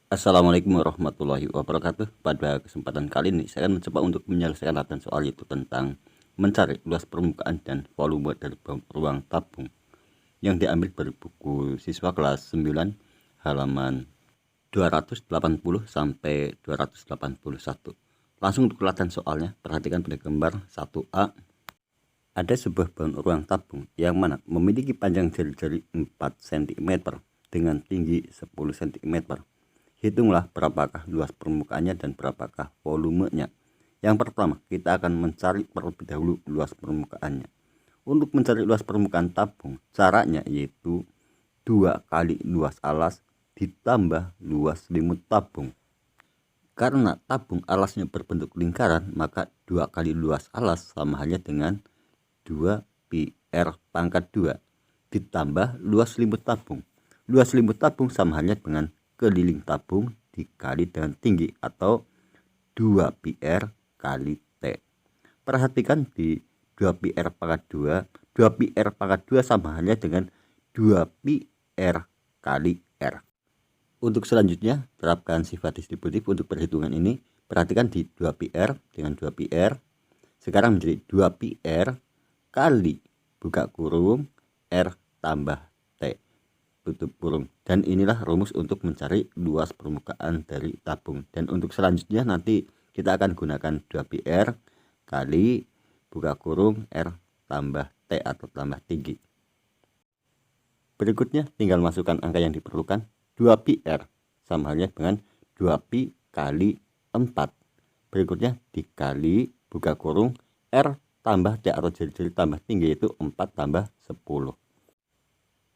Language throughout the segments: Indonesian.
Assalamualaikum warahmatullahi wabarakatuh. Pada kesempatan kali ini saya akan mencoba untuk menyelesaikan latihan soal itu tentang mencari luas permukaan dan volume dari ruang tabung yang diambil dari buku siswa kelas 9 halaman 280 sampai 281. Langsung untuk latihan soalnya, perhatikan pada gambar 1A. Ada sebuah balon ruang tabung yang mana memiliki panjang jari-jari 4 cm dengan tinggi 10 cm. Hitunglah berapakah luas permukaannya dan berapakah volumenya. Yang pertama, kita akan mencari terlebih dahulu luas permukaannya. Untuk mencari luas permukaan tabung, caranya yaitu 2 kali luas alas ditambah luas selimut tabung. Karena tabung alasnya berbentuk lingkaran, maka 2 kali luas alas sama halnya dengan 2 pi R pangkat 2 ditambah luas selimut tabung. Luas selimut tabung sama halnya dengan keliling tabung dikali dengan tinggi atau 2 pi R kali T. Perhatikan di 2 pi R pangkat 2, 2 pi R pangkat 2 sama halnya dengan 2 pi R kali R. Untuk selanjutnya, terapkan sifat distributif untuk perhitungan ini. Perhatikan di 2 pi R dengan 2 pi R. Sekarang menjadi 2 pi R kali buka kurung R tambah T tutup kurung. Dan inilah rumus untuk mencari luas permukaan dari tabung. Dan untuk selanjutnya nanti kita akan gunakan 2 pi R kali buka kurung R tambah T atau tambah tinggi. Berikutnya tinggal masukkan angka yang diperlukan. 2 pi R sama halnya dengan 2 pi kali 4. Berikutnya dikali buka kurung R tambah T atau jari-jari tambah tinggi yaitu 4 tambah 10.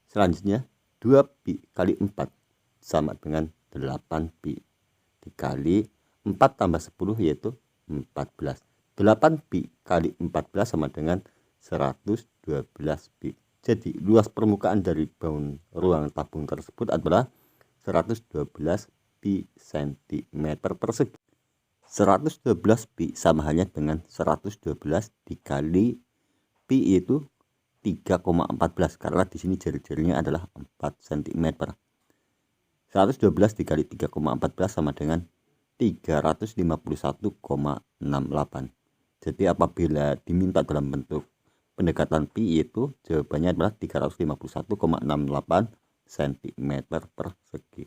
Selanjutnya 2 pi kali 4 sama dengan 8 pi dikali 4 tambah 10 yaitu 14. 8 pi kali 14 sama dengan 112 pi. Jadi luas permukaan dari balon ruang tabung tersebut adalah 112 pi cm persegi. 112 pi sama halnya dengan 112 dikali pi itu 3,14 karena di sini jari-jarinya adalah 4 cm. 112 dikali 3,14 sama dengan 351,68. Jadi apabila diminta dalam bentuk pendekatan pi itu jawabannya adalah 351,68 cm persegi.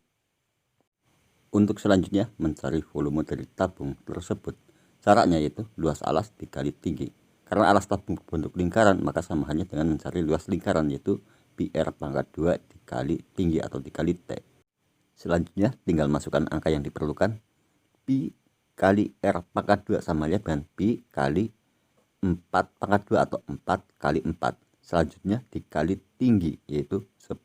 Untuk selanjutnya mencari volume dari tabung tersebut. Caranya yaitu luas alas dikali tinggi. Karena alas tabung berbentuk lingkaran, maka sama halnya dengan mencari luas lingkaran yaitu pi R pangkat 2 dikali tinggi atau dikali T. Selanjutnya tinggal masukkan angka yang diperlukan. Pi kali R pangkat 2 sama halnya dengan pi kali 4 pangkat 2 atau 4 kali 4. Selanjutnya dikali tinggi yaitu 10.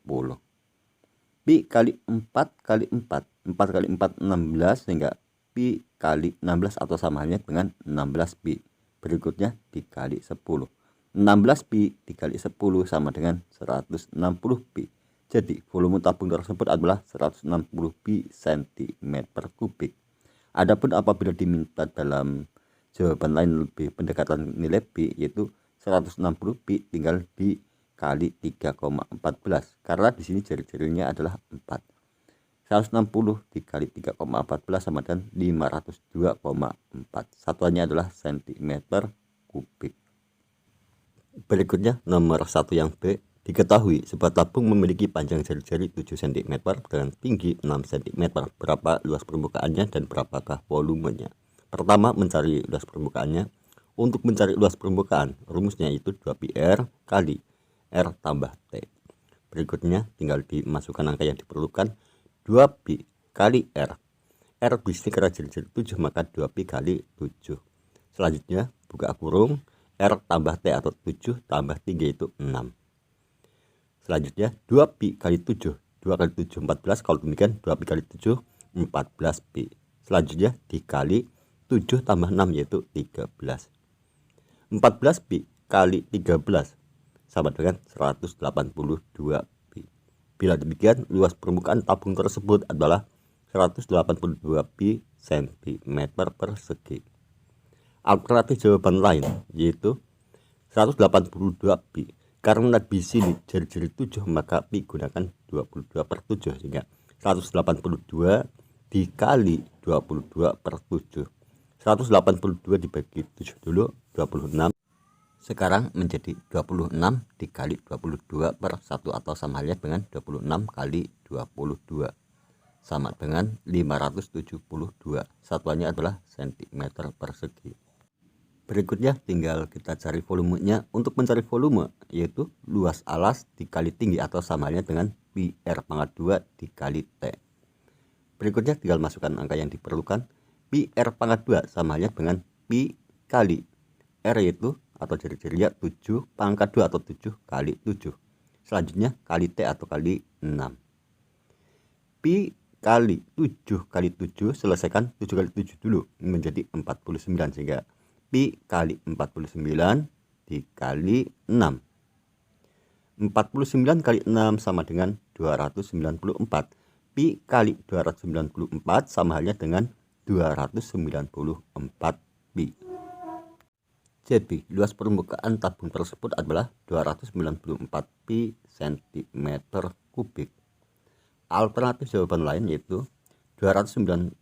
Pi kali 4 kali 4. 4 kali 4 16 sehingga pi kali 16 atau sama halnya dengan 16 pi. Berikutnya dikali 10. 16 pi dikali 10 sama dengan 160 pi. Jadi volume tabung tersebut adalah 160 pi cm per kubik. Adapun apabila diminta dalam jawaban lain lebih pendekatan nilai pi yaitu 160 pi tinggal dikali 3,14 karena di sini jari-jarinya adalah 4. 160 dikali 3,14 sama dengan 502,4. Satuannya adalah cm kubik. Berikutnya nomor 1 yang B. Diketahui sebuah tabung memiliki panjang jari-jari 7 cm dengan tinggi 6 cm. Berapa luas permukaannya dan berapakah volumenya? Pertama, mencari luas permukaannya. Untuk mencari luas permukaan, rumusnya itu 2 pi R kali R tambah T. Berikutnya tinggal dimasukkan angka yang diperlukan. 2 pi kali R. R di sini karena jari-jari 7 maka 2 pi kali 7. Selanjutnya buka kurung R tambah T atau 7 tambah 3 itu 6. Selanjutnya 2 pi kali 7. 2 kali 7 14. Kalau demikian 2 pi kali 7 14 pi. Selanjutnya dikali 7 tambah 6 yaitu 13. 14 pi kali 13 sama dengan 182 pi. Bila demikian luas permukaan tabung tersebut adalah 182 pi cm persegi. Alternatif jawaban lain yaitu 182 pi. Karena di sini jari-jari 7 maka pi gunakan 22/7 sehingga 182 dikali 22 per 7. 182 dibagi 7 dulu, 26. Sekarang menjadi 26 dikali 22 per 1 atau sama halnya dengan 26 kali 22. Sama dengan 572. Satuannya adalah cm persegi. Berikutnya tinggal kita cari volumenya. Untuk mencari volume yaitu luas alas dikali tinggi atau sama halnya dengan pi R pangkat 2 dikali T. Berikutnya tinggal masukkan angka yang diperlukan. Pi R pangkat 2 sama halnya dengan pi kali R yaitu atau ciri-cirinya 7 pangkat 2 atau 7 kali 7. Selanjutnya kali T atau kali 6. Pi kali 7 kali 7, selesaikan 7 kali 7 dulu menjadi 49, sehingga pi kali 49 dikali 6. 49 kali 6 sama dengan 294. Pi kali 294 sama halnya dengan 294 pi. Jadi luas permukaan tabung tersebut adalah 294 pi cm kubik. Alternatif jawaban lain yaitu 294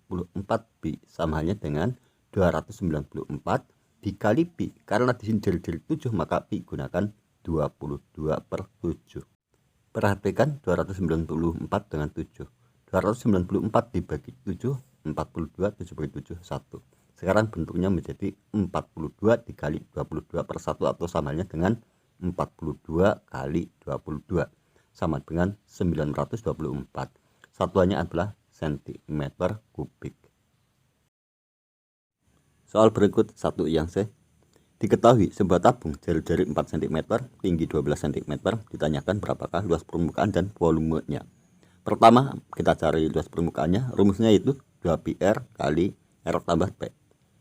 pi sama halnya dengan 294 dikali pi. Karena di sini jari-jari 7 maka pi gunakan 22 per 7. Perhatikan 294 dengan 7. 294 dibagi 7, 42, 7 bagi 7, 1. Sekarang bentuknya menjadi 42 dikali 22 per 1 atau sama halnya dengan 42 kali 22. Sama dengan 924. Satuannya adalah cm kubik. Soal berikut 1 yang C. Diketahui sebuah tabung jari-jari 4 cm, tinggi 12 cm, ditanyakan berapakah luas permukaan dan volumenya. Pertama kita cari luas permukaannya, rumusnya itu 2πr kali R tambah P.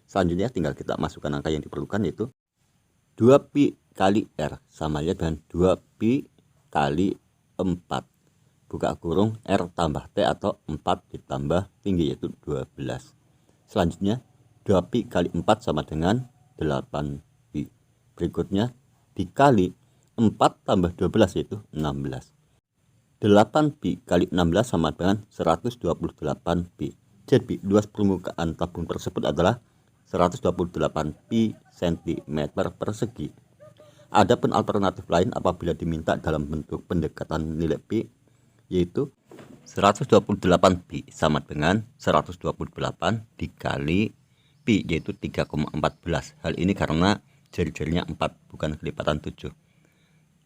Selanjutnya tinggal kita masukkan angka yang diperlukan yaitu 2pi kali R sama halnya dengan 2pi kali 4 buka kurung R tambah T atau 4 ditambah tinggi yaitu 12. Selanjutnya 2pi kali 4 sama dengan 8pi. Berikutnya dikali 4 tambah 12 yaitu 16. 8pi kali 16 sama dengan 128pi. Jadi luas permukaan tabung tersebut adalah 128 pi cm persegi. Adapun alternatif lain apabila diminta dalam bentuk pendekatan nilai pi yaitu 128 pi sama dengan 128 dikali pi yaitu 3,14. Hal ini karena jari-jarinya 4 bukan kelipatan 7.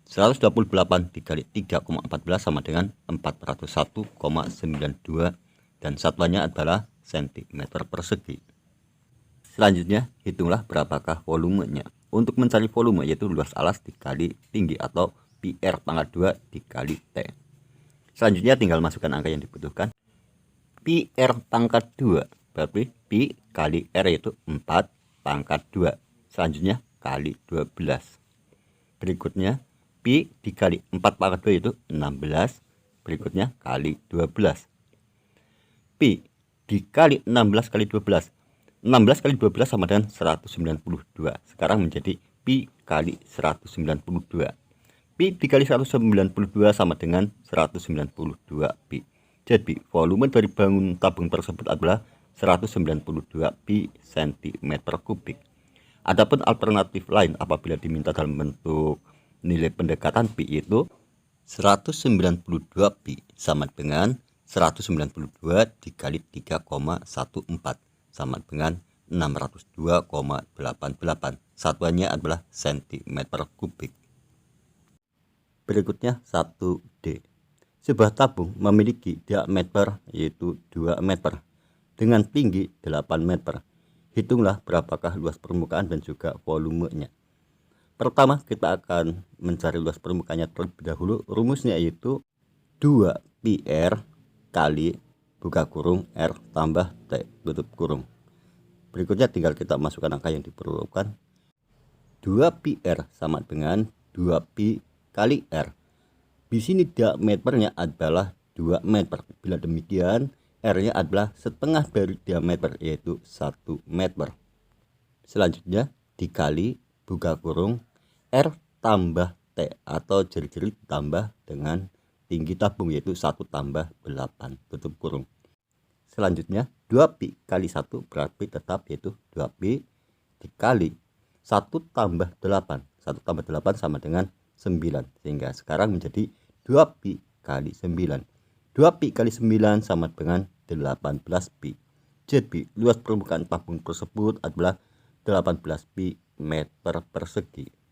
128 dikali 3,14 sama dengan 401,92 dan satuannya adalah cm persegi. Selanjutnya, hitunglah berapakah volumenya. Untuk mencari volume yaitu luas alas dikali tinggi atau pi R pangkat 2 dikali T. Selanjutnya tinggal masukkan angka yang dibutuhkan. Pi R pangkat 2 berarti pi kali R yaitu 4 pangkat 2. Selanjutnya kali 12. Berikutnya pi dikali 4 pangkat 2 yaitu 16. Berikutnya kali 12. Pi dikali 16 kali 12. 16 kali 12 sama dengan 192. Sekarang menjadi pi kali 192. Pi dikali 192 sama dengan 192 pi. Jadi volume dari bangun tabung tersebut adalah 192 pi cm kubik. Adapun alternatif lain apabila diminta dalam bentuk nilai pendekatan pi itu 192 pi sama dengan 192 dikali 3,14 sama dengan 602,88. Satuannya adalah cm kubik. Berikutnya 1D. Sebuah tabung memiliki diameter yaitu 2 meter dengan tinggi 8 meter. Hitunglah berapakah luas permukaan dan juga volumenya. Pertama kita akan mencari luas permukaannya terlebih dahulu. Rumusnya yaitu 2πr kali buka kurung R tambah T tutup kurung. Berikutnya tinggal kita masukkan angka yang diperlukan. 2πr sama dengan 2pi kali R. Di sini diameternya adalah 2 meter. Bila demikian R-nya adalah setengah dari diameter yaitu 1 meter. Selanjutnya dikali buka kurung R tambah T atau jari-jari ditambah dengan tinggi tabung yaitu 1 tambah 8 tutup kurung. Selanjutnya 2pi kali 1 berarti tetap yaitu 2pi dikali 1 tambah 8. 1 tambah 8 sama dengan 9. Sehingga sekarang menjadi 2pi kali 9. 2pi kali 9 sama dengan 18pi. Jadi luas permukaan tabung tersebut adalah 18pi meter persegi.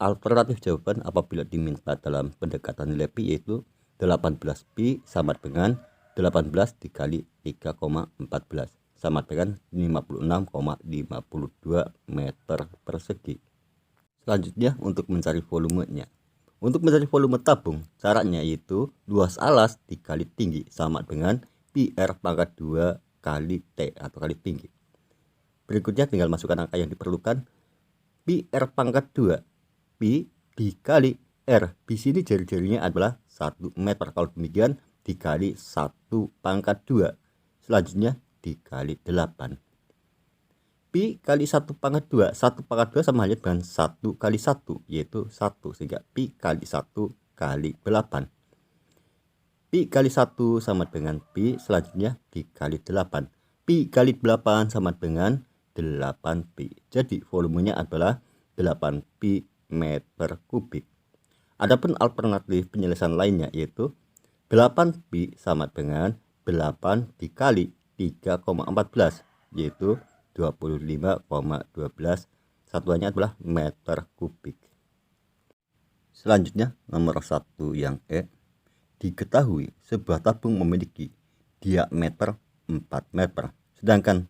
Alternatif jawaban apabila diminta dalam pendekatan nilai pi yaitu 18pi sama dengan 18 dikali 3,14 sama dengan 56,52 meter persegi. Selanjutnya untuk mencari volumenya. Untuk mencari volume tabung, caranya yaitu luas alas dikali tinggi sama dengan pi R pangkat 2 kali T atau kali tinggi. Berikutnya tinggal masukkan angka yang diperlukan. Pi R pangkat 2 pi dikali R. Di sini jari-jarinya adalah 1 meter. Kalau demikian dikali 1 pangkat 2. Selanjutnya dikali 8. Pi kali 1 pangkat 2. 1 pangkat 2 sama halnya dengan 1 kali 1 yaitu 1. Sehingga pi kali 1 kali 8. Pi kali 1 sama dengan pi. Selanjutnya dikali 8. Pi kali 8 sama dengan 8pi. Jadi volumenya adalah 8pi meter kubik. Adapun alternatif penyelesaian lainnya yaitu 8pi sama dengan 8 dikali 3,14 yaitu 25,12. Satuannya adalah meter kubik. Selanjutnya nomor 1 yang E. Diketahui sebuah tabung memiliki diameter 4 meter. Sedangkan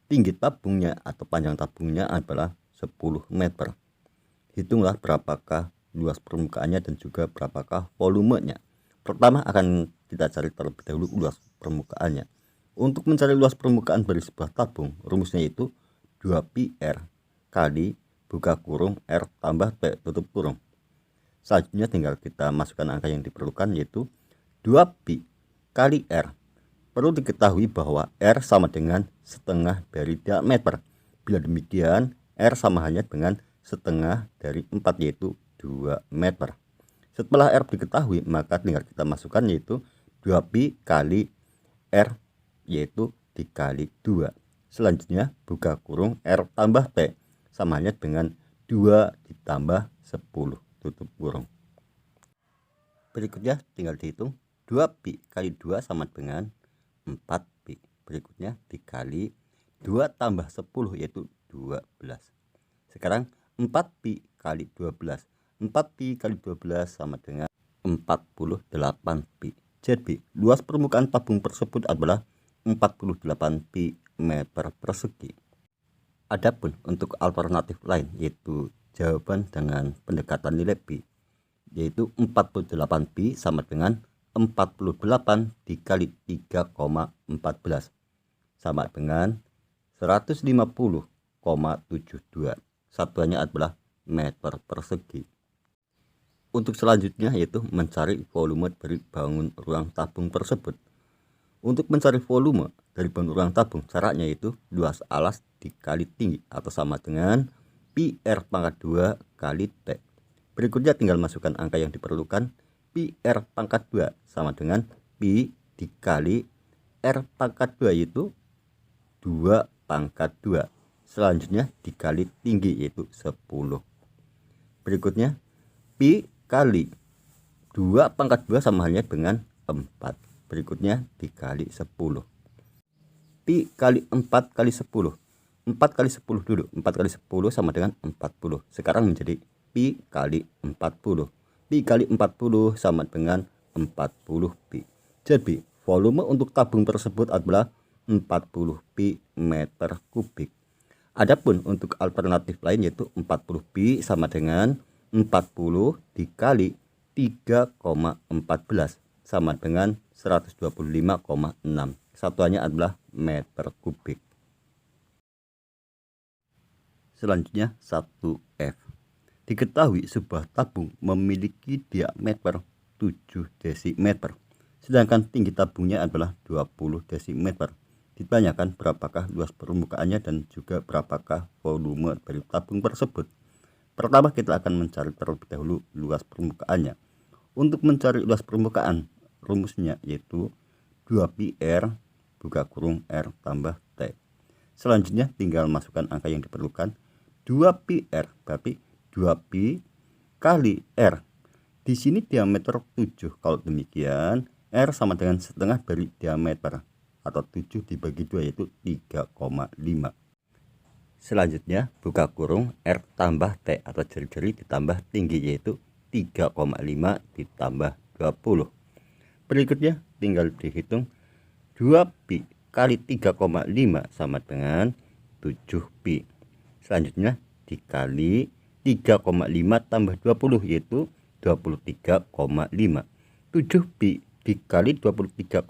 tinggi tabungnya atau panjang tabungnya adalah 10 meter. Hitunglah berapakah luas permukaannya dan juga berapakah volumenya. Pertama akan kita cari terlebih dahulu luas permukaannya. Untuk mencari luas permukaan dari sebuah tabung, rumusnya itu 2pi R kali buka kurung R tambah T tutup kurung. Selanjutnya tinggal kita masukkan angka yang diperlukan yaitu 2pi kali R. Perlu diketahui bahwa R sama dengan setengah dari diameter. Bila demikian R sama halnya dengan setengah dari 4 yaitu 2 meter. Setelah R diketahui maka tinggal kita masukkan yaitu 2pi kali R yaitu dikali 2. Selanjutnya buka kurung R tambah T sama halnya dengan 2 ditambah 10 tutup kurung. Berikutnya tinggal dihitung 2pi kali 2 sama dengan 4pi. Berikutnya dikali 2 tambah 10 yaitu 12. Sekarang 4pi kali 12. 4pi kali 12 sama dengan 48pi. Jadi luas permukaan tabung tersebut adalah 48pi meter persegi. Adapun untuk alternatif lain yaitu jawaban dengan pendekatan nilai pi yaitu 48pi sama dengan 48 dikali 3,14 sama dengan 150,72. Satuannya adalah meter persegi. Untuk selanjutnya yaitu mencari volume dari bangun ruang tabung tersebut. Untuk mencari volume dari bangun ruang tabung, caranya yaitu luas alas dikali tinggi atau sama dengan pi R pangkat 2 kali T. Berikutnya tinggal masukkan angka yang diperlukan. Pi R pangkat 2 sama dengan pi dikali R pangkat 2 yaitu 2 pangkat 2. Selanjutnya dikali tinggi yaitu 10. Berikutnya pi kali 2 pangkat 2 sama halnya dengan 4. Berikutnya dikali 10. Pi kali 4 kali 10. 4 kali 10 dulu. 4 kali 10 sama dengan 40. Sekarang menjadi pi kali 40. Pi kali 40 sama dengan 40pi. Jadi volume untuk tabung tersebut adalah 40pi meter kubik. Adapun untuk alternatif lain yaitu 40pi sama dengan 40 dikali 3,14 sama dengan 125,6. Satuannya adalah meter kubik. Selanjutnya 1F. Diketahui sebuah tabung memiliki diameter 7 desimeter. Sedangkan tinggi tabungnya adalah 20 desimeter. Ditanyakan berapakah luas permukaannya dan juga berapakah volume dari tabung tersebut. Pertama kita akan mencari terlebih dahulu luas permukaannya. Untuk mencari luas permukaan, rumusnya yaitu 2pi R buka kurung R tambah T. Selanjutnya tinggal masukkan angka yang diperlukan. 2pi R berarti 2pi kali R. Di sini diameter 7. Kalau demikian R sama dengan setengah dari diameter, atau 7 dibagi 2 yaitu 3,5. Selanjutnya buka kurung R tambah T atau jari-jari ditambah tinggi yaitu 3,5 ditambah 20. Berikutnya tinggal dihitung 2pi kali 3,5 sama dengan 7pi. Selanjutnya dikali 3,5 tambah 20 yaitu 23,5. 7pi dikali 23,5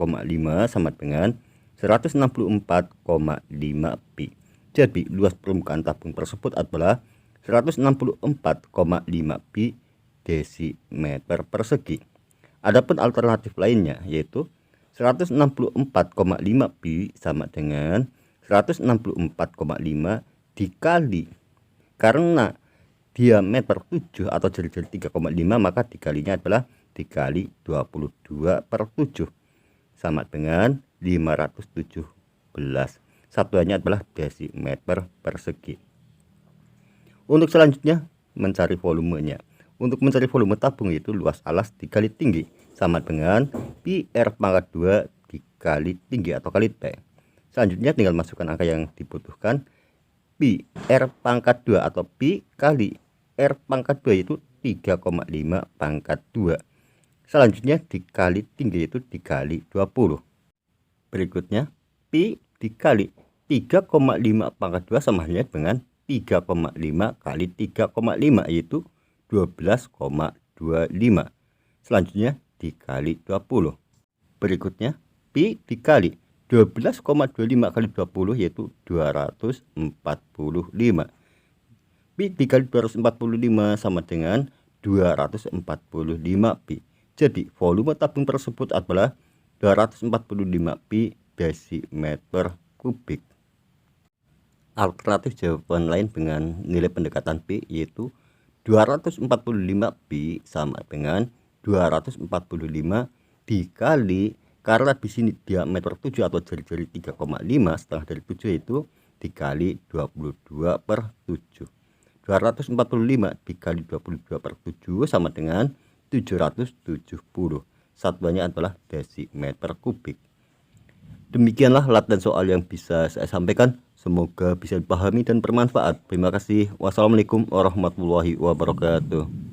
sama dengan 164,5pi. Jadi luas permukaan tabung tersebut adalah 164,5pi desimeter persegi. Adapun alternatif lainnya yaitu 164,5pi sama dengan 164,5 dikali, karena diameter 7 atau jari-jari 3,5 maka dikalinya adalah dikali 22/7 sama dengan 517. Satuannya adalah desimeter persegi. Untuk selanjutnya mencari volumenya. Untuk mencari volume tabung yaitu luas alas dikali tinggi sama dengan pi R pangkat 2 dikali tinggi atau kali T. Selanjutnya tinggal masukkan angka yang dibutuhkan. Pi R pangkat 2 atau pi kali R pangkat 2 yaitu 3,5 pangkat 2. Selanjutnya dikali tinggi yaitu dikali 20. Berikutnya pi dikali 3,5 pangkat 2 sama halnya dengan 3,5 kali 3,5 yaitu 12,25. Selanjutnya dikali 20. Berikutnya pi dikali 12,25 kali 20 yaitu 245. Pi dikali 245 sama dengan 245 pi. Jadi volume tabung tersebut adalah 245 pi desimeter kubik. Alternatif jawaban lain dengan nilai pendekatan pi yaitu 245 pi sama dengan 245 dikali, karena di sini diameter 7 atau jari-jari 3,5 setengah dari 7 itu dikali 22/7. 245 dikali 22/7 sama dengan 770. Satuannya adalah desimeter kubik. Demikianlah latihan soal yang bisa saya sampaikan. Semoga bisa dipahami dan bermanfaat. Terima kasih. Wassalamualaikum warahmatullahi wabarakatuh.